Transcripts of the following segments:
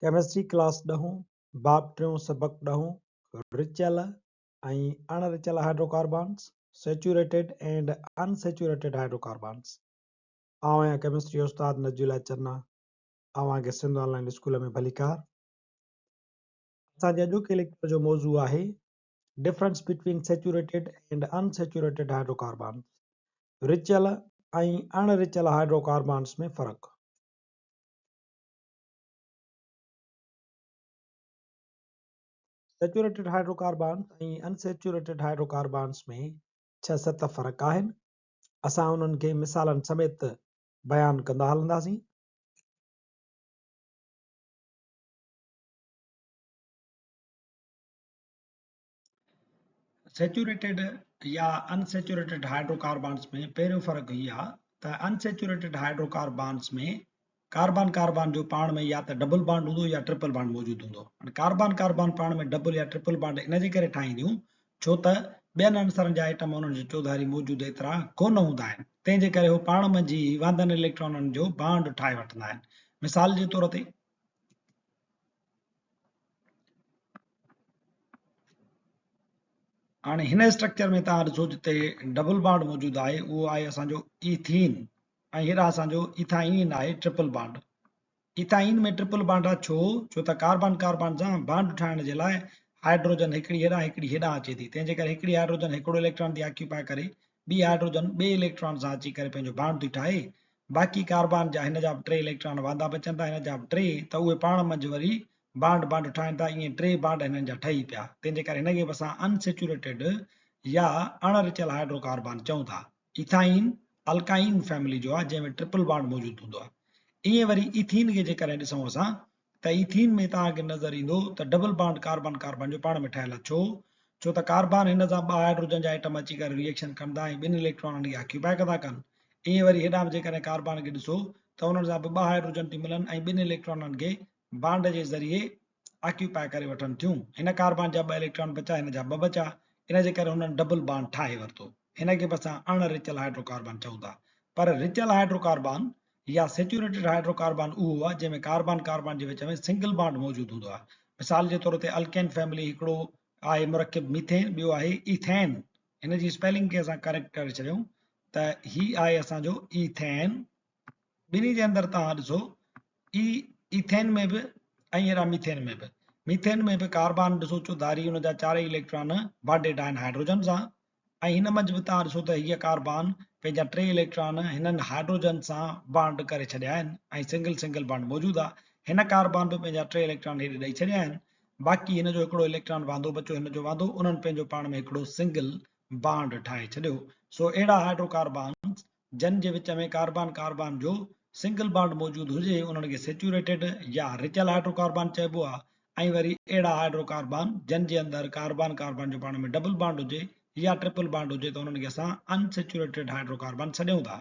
Chemistry class 10 बाब 3 सबक 10 रिचल ऐं अणरिचल hydrocarbons saturated and unsaturated hydrocarbons. आउं आहियां केमिस्ट्री उस्ताद नजूला चन्ना। अव्हांखे सिंध ऑनलाइन स्कूल में भलीकार। असांजे अॼोके लेक्चर जो मौज़ू आहे difference between saturated and unsaturated hydrocarbons, Rachel ऐं अणरिचल हाइड्रोकार्बन्स में फ़र्क़ु। सेचुरेटेड हाइड्रोकार्बन्स ऐं अनसेचुरेटेड हाइड्रोकार्बन्स में 6-7 फ़र्क़ आहिनि। असां उन्हनि खे मिसालनि समेत बयानु कंदा हलंदासीं। सेचुरेटेड या अनसेचुरेटेड हाइड्रोकार्बन्स में पहिरियों फ़र्क़ु इहो आहे त अनसेचुरेटेड हाइड्रोकार्बन्स में कार्बन कार्बन जो पाण में या त डबल बॉन्ड हूंदो या ट्रिपल बॉन्ड मौजूदु हूंदो। कार्बन कार्बन पाण में डबल या ट्रिपल बॉन्ड इन जे करे ठाहींदियूं छो त ॿियनि अंसरनि जा आइटम उन्हनि जी चौधारी मौजूदु एतिरा कोन हूंदा आहिनि, तंहिंजे करे उहे पाण में जी वांदनि इलेक्ट्रॉननि जो बॉन्ड ठाहे वठंदा आहिनि। मिसाल जे तौर ते हाणे हिन स्ट्रक्चर में तव्हां ॾिसो जिते डबल बॉन्ड मौजूदु आहे उहो आहे असांजो इथीन ऐं हेॾा असांजो इथाइन आहे ट्रिपल बॉन्ड। इथाइन में ट्रिपल बॉन्ड आहे छो त कार्बन कार्बन सां बॉन्ड ठाहिण जे लाइ हाइड्रोजन हिकिड़ी हेॾां हिकिड़ी हेॾां अचे थी, तंहिंजे करे हिकिड़ी हाइड्रोजन हिकिड़ो इलेक्ट्रॉन थी ऑक्यूपाए करे ॿी हाइड्रोजन ॿिए इलेक्ट्रॉन सां अची करे पंहिंजो बॉन्ड थी ठाहे। बाक़ी कार्बन जा हिन जा बि 3 इलेक्ट्रॉन वांदा बचनि था, हिन जा बि 3, त उहे पाण मंझि वरी बॉन्ड ठाहिनि था। ईअं 3 बॉन्ड हिननि जा ठही पिया, तंहिंजे करे हिनखे बि असां अनसेचुरेटेड या अणरिचल हाइड्रोकार्बन चऊं था। इथाइन अल्काइन फैमिली जो आहे जंहिंमें ट्रिपल बॉन्ड मौजूदु हूंदो आहे। ईअं वरी इथीन खे जेकॾहिं ॾिसूं असां त इथीन में तव्हांखे नज़र ईंदो त डबल बॉन्ड कार्बन कार्बन जो पाण में ठहियल आहे। छो त कार्बन हिन सां 2 हाइड्रोजन जा आइटम अची करे रिएक्शन कंदा ऐं 2 इलेक्ट्रॉननि खे ऑक्यूपाए कंदा कनि। ईअं वरी हेॾां बि जेकॾहिं कार्बन खे ॾिसो त उन्हनि सां बि 2 हाइड्रोजन थी मिलनि ऐं 2 इलेक्ट्रॉननि खे बॉन्ड जे ज़रिए ऑक्यूपाए करे वठनि थियूं। हिन कार्बन जा 2 इलेक्ट्रॉन बचा, हिन जा 2 बचा, इन जे करे हुननि डबल बॉन्ड ठाहे वरितो। हिनखे बि असां अणरिचल हाइड्रोकार्बन चऊं था। पर रिचल हाइड्रोकार्बन या सेचुरेटेड हाइड्रोकार्बन उहो आहे जंहिंमें कार्बन कार्बन जे विच में सिंगल बॉन्ड मौजूदु हूंदो आहे। मिसाल जे तौर ते अल्केन फैमिली हिकिड़ो आहे मुरकिब मीथेन, ॿियो आहे इथेन। हिन जी स्पेलिंग खे असां करेक्ट करे छॾियूं त ही आहे असांजो इथेन। ॿिन्ही जे अंदरि तव्हां ॾिसो इथेन में बि ऐं अहिड़ा मीथेन में बि कार्बन ॾिसो चौधारी हुन जा 4 इलेक्ट्रॉन बॉन्डेड आहिनि हाइड्रोजन सां, ऐं हिन मंझि बि तव्हां ॾिसो त हीअ कार्बन पंहिंजा 3 इलेक्ट्रॉन हिननि हाइड्रोजन सां बॉन्ड करे छॾिया आहिनि ऐं सिंगल बॉन्ड मौजूदु आहे। हिन कार्बन बि पंहिंजा 3 इलेक्ट्रॉन हेॾे ॾेई छॾिया आहिनि, बाक़ी हिन जो हिकिड़ो इलेक्ट्रॉन वांदो बचो, हिन जो वांदो, उन्हनि पंहिंजो पाण में हिकिड़ो सिंगल बॉन्ड ठाहे छॾियो। सो अहिड़ा हाइड्रोकार्बन जन जे विच में कार्बन कार्बन जो सिंगल बॉन्ड मौजूदु हुजे उन्हनि खे सेचुरेटेड या रिचल हाइड्रोकार्बन चइबो आहे। ऐं वरी अहिड़ा हाइड्रोकार्बन जन जे अंदरि कार्बन कार्बन जो पाण में डबल बॉन्ड हुजे या ट्रिपल बॉन्ड हुजे त उन्हनि खे असां अनसेचुरेटेड हाइड्रोकार्बन सॾियूं था।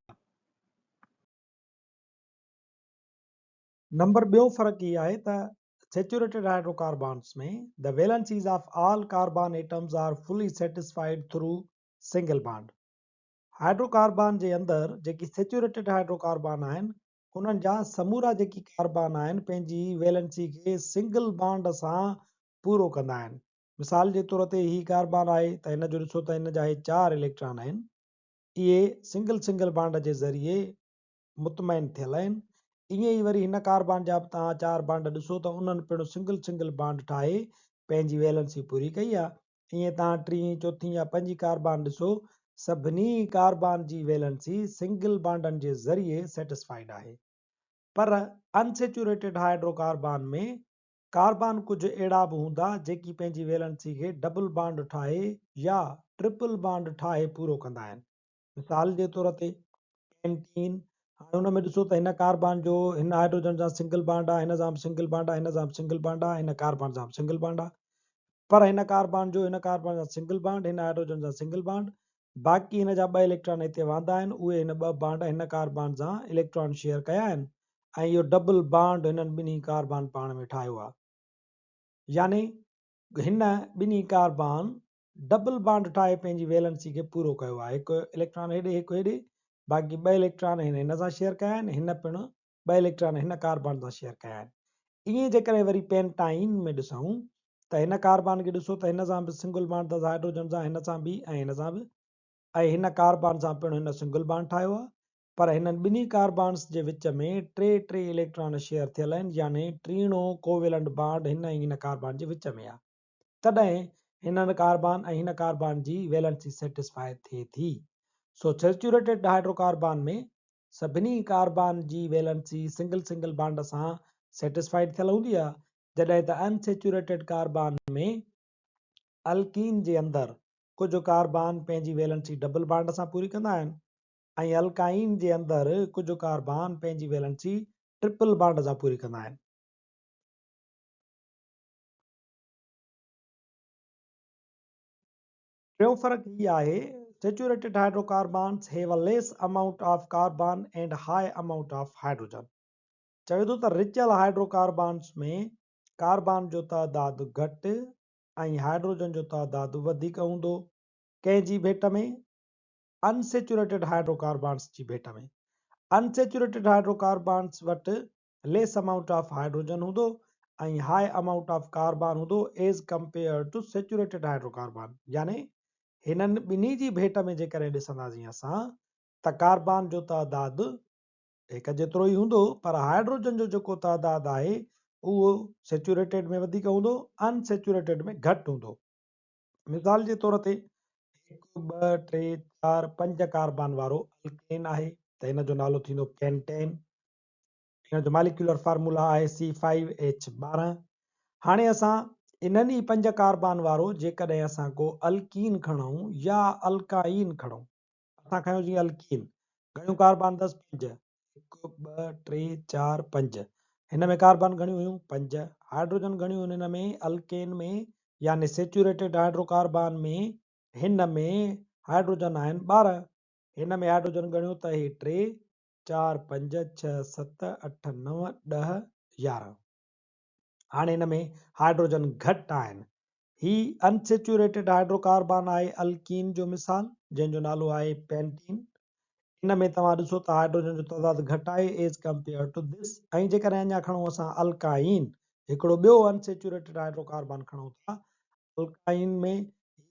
नंबर ॿियो फ़र्क़ु इहो आहे त सेचुरेटेड हाइड्रोकार्बन्स में the valencies of all carbon atoms are fully satisfied through single bond. Hydrocarbon जे अंदरि जेकी सेचुरेटेड हाइड्रोकार्बन आहिनि उन्हनि जा समूरा जेकी कार्बन आहिनि पंहिंजी वैलेंसी खे सिंगल बॉन्ड सां पूरो कंदा आहिनि। मिसाल जे तौर ते ही कार्बन आहे त हिन जो ॾिसो त हिन जा 4 इलेक्ट्रॉन आहिनि, इहे सिंगल बॉन्ड जे ज़रिए मुतमइन थियल आहिनि। ईअं ई वरी हिन कार्बन जा बि तव्हां 4 बॉन्ड ॾिसो त उन्हनि पिणु सिंगल बॉन्ड ठाहे पंहिंजी वैलेंसी पूरी कई आहे। ईअं तव्हां 3, 4 या 5 कार्बन ॾिसो, सभिनी कार्बन जी वैलेंसी सिंगल बॉन्डनि जे ज़रिए सेटिस्फाइड आहे। पर अनसेचुरेटेड हाइड्रोकार्बन में कार्बन कुझु अहिड़ा बि हूंदा जेकी पंहिंजी वैलेंसी खे डबल बॉन्ड ठाहे या ट्रिपल बॉन्ड ठाहे पूरो कंदा आहिनि। मिसाल जे तौर ते पेंटीन, हाणे हुन में ॾिसो त हिन कार्बन जो हिन हाइड्रोजन सां सिंगल बॉन्ड आहे, हिन सां बि सिंगल बॉन्ड आहे, हिन सां बि सिंगल बॉन्ड आहे, हिन कार्बन सां बि सिंगल बॉन्ड आहे। पर हिन कार्बन सां सिंगल बॉन्ड, हिन हाइड्रोजन सां सिंगल बॉन्ड, बाक़ी हिन जा 2 इलेक्ट्रॉन हिते वांदा आहिनि, उहे हिन 2 बॉन्ड हिन कार्बन सां इलेक्ट्रॉन शेयर कया आहिनि ऐं इहो डबल बॉन्ड हिननि ॿिन्ही कार्बन पाण में ठाहियो आहे। यानी हिन ॿिन्ही कार्बन डबल बॉन्ड ठाहे पंहिंजी वैलेंसी खे पूरो कयो आहे। हिकु इलेक्ट्रॉन हेॾे, हिकु हेॾे, बाक़ी 2 इलेक्ट्रॉन हिन सां शेयर कया आहिनि, हिन पिणु 2 इलेक्ट्रॉन हिन कार्बन सां शेयर कया आहिनि। ईअं जेकॾहिं वरी पेंटाइन में ॾिसूं त हिन कार्बन खे ॾिसो त हिन सां बि सिंगल बॉन्ड अथसि हाइड्रोजन सां, हिन सां बि ऐं हिन सां बि, ऐं हिन कार्बन सां पिणु हिन सिंगल बॉन्ड ठाहियो आहे, पर हिननि ॿिन्ही कार्बन्स जे विच में टे इलेक्ट्रॉन शेयर थियल आहिनि, यानी टीणो कोवेलेंट बॉन्ड हिन ऐं हिन कार्बन जे विच में आहे। तॾहिं हिननि कार्बन ऐं हिन कार्बन जी वैलेंसी सेटिस्फाई थिए थी। सो सैचुरेटेड हाइड्रोकार्बन में सभिनी कार्बन जी वैलेंसी सिंगल बॉन्ड सां सेटिस्फाइड थियल हूंदी आहे, जॾहिं त अनसैचुरेटेड कार्बन में अल्कीन जे अंदरि कुझु कार्बन पंहिंजी वैलेंसी डबल बॉन्ड सां पूरी कंदा आहिनि, ऐं अल्काइन जे अंदरि कुझु कार्बन पंहिंजी वैलेंसी ट्रिपल बॉन्ड सां पूरी कंदा आहिनि। टियों फ़र्क़ु हीउ आहे, saturated hydrocarbons have a less amount of carbon and high amount of hydrogen. चवे थो त रिचल हाइड्रोकार्बन्स में कार्बन जो तइदादु घटि ऐं हाइड्रोजन जो तइदादु वधीक हूंदो, कंहिंजी भेट में? अनसैचुरेटेड हाइड्रोकार्बन्स जी भेट में। अनसैचुरेटेड हाइड्रोकार्बन्स वटि लेस अमाउंट ऑफ हाइड्रोजन हूंदो ऐं हाई अमाउंट ऑफ कार्बन हूंदो as compare to saturated hydrocarbon. यानी हिननि ॿिन्ही जी भेट में जेकॾहिं ॾिसंदासीं असां त कार्बन जो तइदादु हिक जेतिरो ई हूंदो, पर हाइड्रोजन जो जेको तइदादु आहे उहो सैचुरेटेड में वधीक हूंदो, अनसैचुरेटेड में घटि हूंदो। मिसाल जे तौर ते 1 2 3 4 5 कार्बन वारो अल्केन आहे त हिन जो नालो थींदो पेंटेन। हिन जो मॉलिक्यूलर फार्मूला आहे C5H12। हाणे असां इन्हनि ई 5 कार्बन वारो जेकॾहिं असां को अल्कीन खणूं या अल्काइन खणूं, असां खयूं जीअं अल्कीन, घणियूं कार्बन अथसि? 5। 1 2 3 4 5। हिन में कार्बन घणियूं हुयूं? 5। हाइड्रोजन घणियूं हिन में अल्केन में, यानी सैचुरेटेड हाइड्रोकार्बन में हिन में हाइड्रोजन आहिनि 12। हिन में हाइड्रोजन घणियूं त हे 3 4 5 6 7 8 9 10 11। हाणे हिन में हाइड्रोजन घटि आहिनि। ही अनसैचुरेटेड हाइड्रोकार्बन आहे अल्कीन जो मिसाल, जंहिंजो नालो आहे पेंटीन। हिन में तव्हां ॾिसो त हाइड्रोजन जो तइदादु घटि आहे एज कंपेयर टू दिस। ऐं जेकॾहिं अञा खणूं असां अल्काइन, हिकिड़ो ॿियो अनसैचुरेटेड हाइड्रोकार्बन खणूं था, अल्काइन में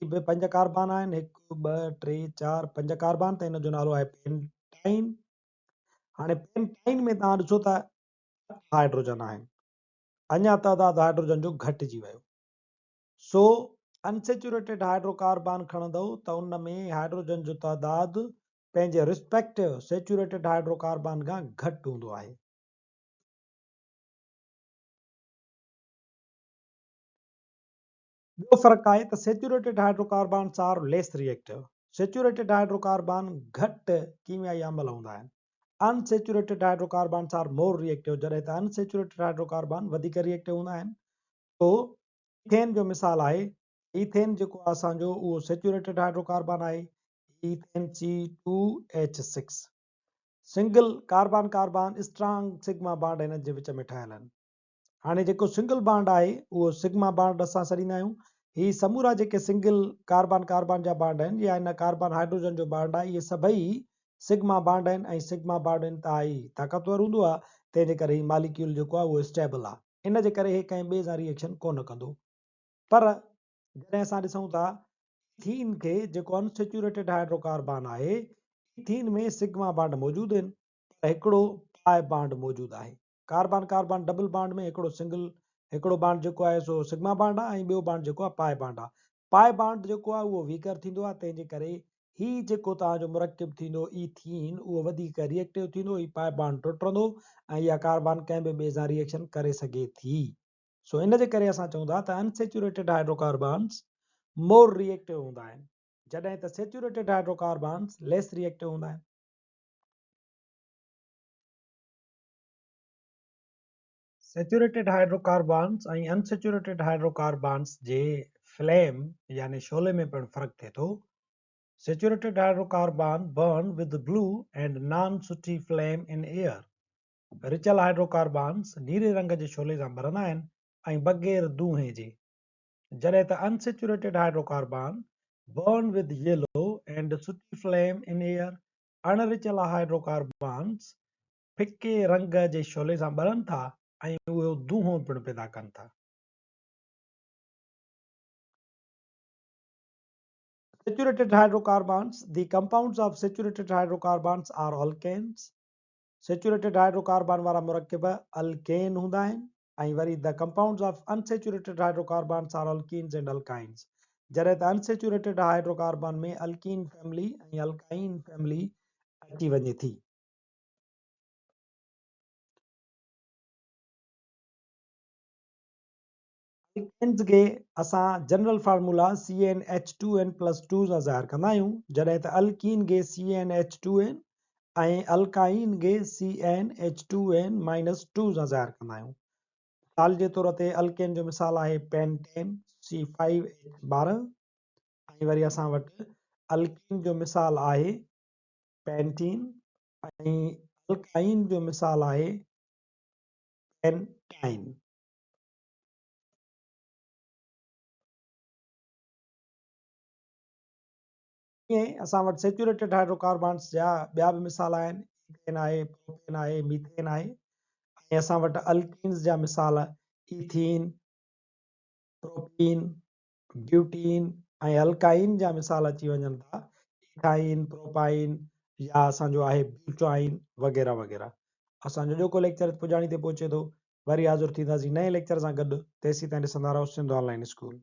ही बि 5 कार्बन आहिनि, 1 2 3 4 5 कार्बन, त हिन जो नालो आहे पेंटाइन। हाणे पेंटाइन में तव्हां ॾिसो त हाइड्रोजन आहिनि, अञा तइदादु हाइड्रोजन जो घटिजी वियो। सो अनसैचुरेटेड हाइड्रोकार्बन खणंदव त उन में हाइड्रोजन जो तइदादु पंहिंजे रिस्पेक्टिव सैचुरेटेड हाइड्रोकार्बन खां घटि हूंदो आहे। ॿियो फ़र्क़ु आहे त saturated hydrocarbons are less reactive. Saturated hydrocarbon घटि कीमियाई अमल हूंदा आहिनि। Unsaturated hydrocarbons are more reactive, जॾहिं त अनसैचुरेटेड हाइड्रोकार्बन वधीक रिएक्टिव हूंदा आहिनि। तो इथेन जो मिसाल आहे, इथेन जेको असांजो उहो सैचुरेटेड हाइड्रोकार्बन आहे, ethane C2H6। Single carbon carbon strong sigma bond हिन जे विच में ठहियल आहिनि। हाणे जेको सिंगल बॉन्ड आहे उहो सिग्मा बॉन्ड असां छॾींदा आहियूं। ही समूरा जेके सिंगल कार्बन कार्बन जा बॉन्ड आहिनि या हिन कार्बन हाइड्रोजन जो बॉन्ड आहे, इहे सभई सिग्मा बॉन्ड आहिनि ऐं सिग्मा बॉन्ड इंतहाई ताक़तवर हूंदो आहे, तंहिंजे करे ही मॉलिक्यूल जेको आहे उहो स्टेबल आहे। इन जे करे हे कंहिं ॿिए सां रिएक्शन कोन कंदो। पर जॾहिं असां ॾिसूं था इथीन खे, जेको अनसैचुरेटेड हाइड्रोकार्बन आहे, इथीन में सिग्मा बॉन्ड मौजूदु आहिनि, पर हिकिड़ो पाए बॉन्ड मौजूदु आहे। कार्बन कार्बन डबल बॉन्ड में हिकिड़ो बॉन्ड जेको आहे सो सिग्मा बॉन्ड आहे ऐं ॿियो बॉन्ड जेको आहे पाए बॉन्ड आहे। पाए बॉन्ड जेको आहे उहो वीकर थींदो आहे, तंहिंजे करे ही जेको तव्हांजो मुरकिब थींदो इथीन, उहो वधीक रिएक्टिव थींदो, ही पाए बॉन्ड टुटंदो ऐं इहा कार्बन कंहिं बि ॿिए सां रिएक्शन करे सघे थी। सो इन जे करे असां चऊं था त अनसैचुरेटेड हाइड्रोकार्बन्स मोर रिएक्टिव हूंदा आहिनि, जॾहिं त सैचुरेटेड हाइड्रोकार्बन्स लेस रिएक्टिव हूंदा आहिनि। सैचुरेटेड हाइड्रोकार्बन्स ऐं अनसैचुरेटेड हाइड्रोकार्बन्स जे फ्लेम यानी शोले में पिणु फ़र्क़ु थिए थो। Saturated hydrocarbon burn with blue and non-sooty flame in air. Rachel hydrocarbons नीरे रंग जे शोले सां ॿरंदा आहिनि ऐं बग़ैर धुएं जे, जॾहिं त unsaturated hydrocarbon burn with yellow and sooty flame in air. अणरिचल हाइड्रोकार्बन्स फिके रंग जे शोले सां ॿरनि था ऐं उहो दूंहों पिणु पैदा कनि था। Saturated hydrocarbons, the compounds of saturated hydrocarbons are alkanes. Saturated hydrocarbon वारा मुरक्किब alkane हूंदा आहिनि ऐं वरी the compounds of unsaturated hydrocarbons are alkenes and alkynes. जॾहिं त unsaturated hydrocarbon में alkene family ऐं alkyne family अची वञे थी। alkanes खे असां जनरल फार्मूला CnH2n + 2 सां ज़ाहिर कंदा आहियूं, जॾहिं त alkene खे CnH2n ऐं alkyne खे CnH2n - 2 सां ज़ाहिर कंदा आहियूं। मिसाल जे तौर ते alkane जो मिसाल आहे पेंटेन C5H12 ऐं वरी असां वटि alkene जो मिसाल आहे पेंटीन ऐं alkyne जो मिसाल आहे पेंटाइन। ईअं असां वटि सेचुरेटेड हाइड्रोकार्बन्स जा ॿिया बि मिसाल आहिनि, इथेन आहे, प्रोपेन आहे, मीथेन आहे ऐं असां वटि अल्कीन्स जा मिसाल इथीन, प्रोपीन, ब्यूटीन ऐं अल्काइन जा मिसाल अची वञनि था, इथाइन, प्रोपाइन या असांजो आहे ब्यूटाइन वग़ैरह वग़ैरह। असांजो जेको लेक्चर पुॼाणी ते पहुचे थो, वरी हाज़ुर थींदासीं नए लेक्चर सां गॾु। तेसीं ताईं ॾिसंदा रहो सिंध ऑनलाइन स्कूल।